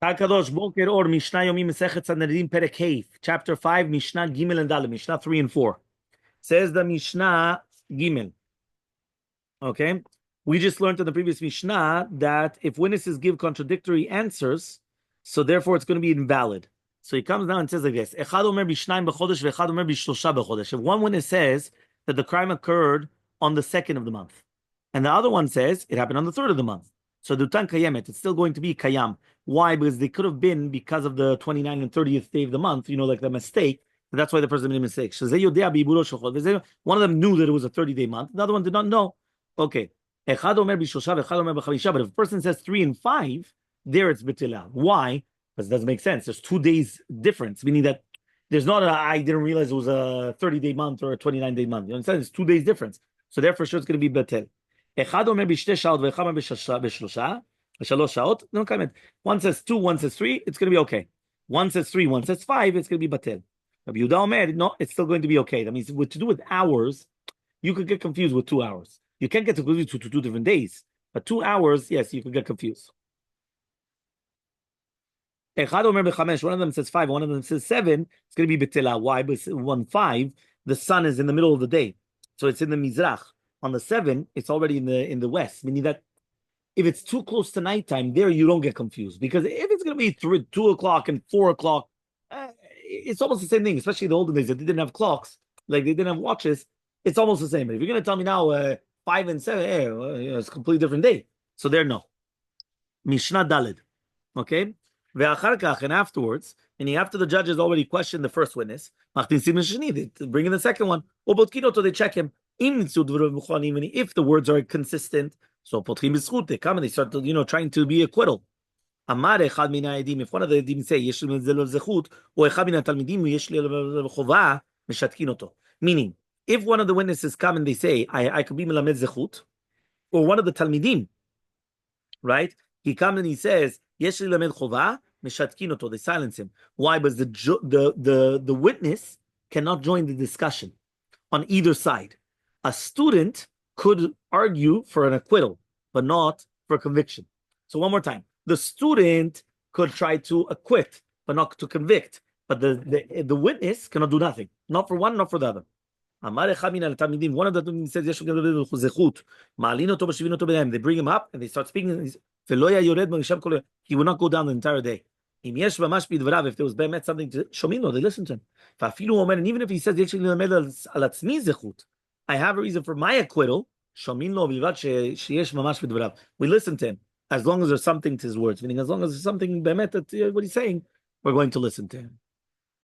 Hakadosh Boker or Mishna Yomi Masechet Sanhedrin Perek chapter 5, Mishnah Gimel and Dalet, Mishnah 3 and 4. Says the Mishnah Gimel. Okay, we just learned in the previous Mishnah that if witnesses give contradictory answers, so therefore it's going to be invalid. So he comes down and says like this: Echad omer b'shnayim b'chodesh ve'echad omer b'shlosha b'chodesh. If one witness says that the crime occurred on the 2nd of the month, and the other one says it happened on the 3rd of the month, so dutan kayemet, it's still going to be kayam. Why? Because they could have been because of the 29th and 30th day of the month, like the mistake. That's why the person made a mistake. One of them knew that it was a 30-day month. The other one did not know. Okay. But if a person says 3 and 5, there it's betila. Why? Because it doesn't make sense. There's 2 days difference, meaning that there's not I didn't realize it was a 30-day month or a 29-day month. You understand? It's 2 days difference. So therefore, sure, it's going to be betel. No comment. One says 2, one says 3, it's going to be okay. One says 3, one says 5, it's going to be batel. Rabbi Yehuda Omer, no, it's still going to be okay. That means what to do with hours, you could get confused with 2 hours. You can't get confused to 2 different days. But 2 hours, yes, you could get confused. One of them says 5, one of them says 7, it's going to be betela. Why? Because 1, 5, the sun is in the middle of the day. So it's in the Mizrach. On the 7, it's already in the west, meaning that if it's too close to nighttime, there you don't get confused. Because if it's going to be 2 o'clock and 4 o'clock, it's almost the same thing, especially the olden days that they didn't have clocks, like they didn't have watches. It's almost the same. But if you're going to tell me now 5 and 7, it's a completely different day. So there, no. Mishnah Daled. Okay? And afterwards, meaning after the judges already questioned the first witness, they bring in the second one. They check him. Even if the words are consistent, so they come and they start trying to be acquittal. If one of the edim say yesh li zechut, or echad min hatalmidim yesh li chova, meshatkin oto. Meaning, if one of the witnesses come and they say I could be melamed zechut, or one of the talmidim, right? He comes and he says yesh li lamed chova, meshatkin oto. They silence him. Why? Because the witness cannot join the discussion on either side. A student could argue for an acquittal, but not for conviction. So one more time. The student could try to acquit, but not to convict. But the witness cannot do nothing. Not for one, not for the other. One of the says, they bring him up and they start speaking. He will not go down the entire day. If there was something to Shomino, they listen to him. And even if he says, I have a reason for my acquittal, we listen to him. As long as there's something to his words, meaning as long as there's something bemet that what he's saying, we're going to listen to him.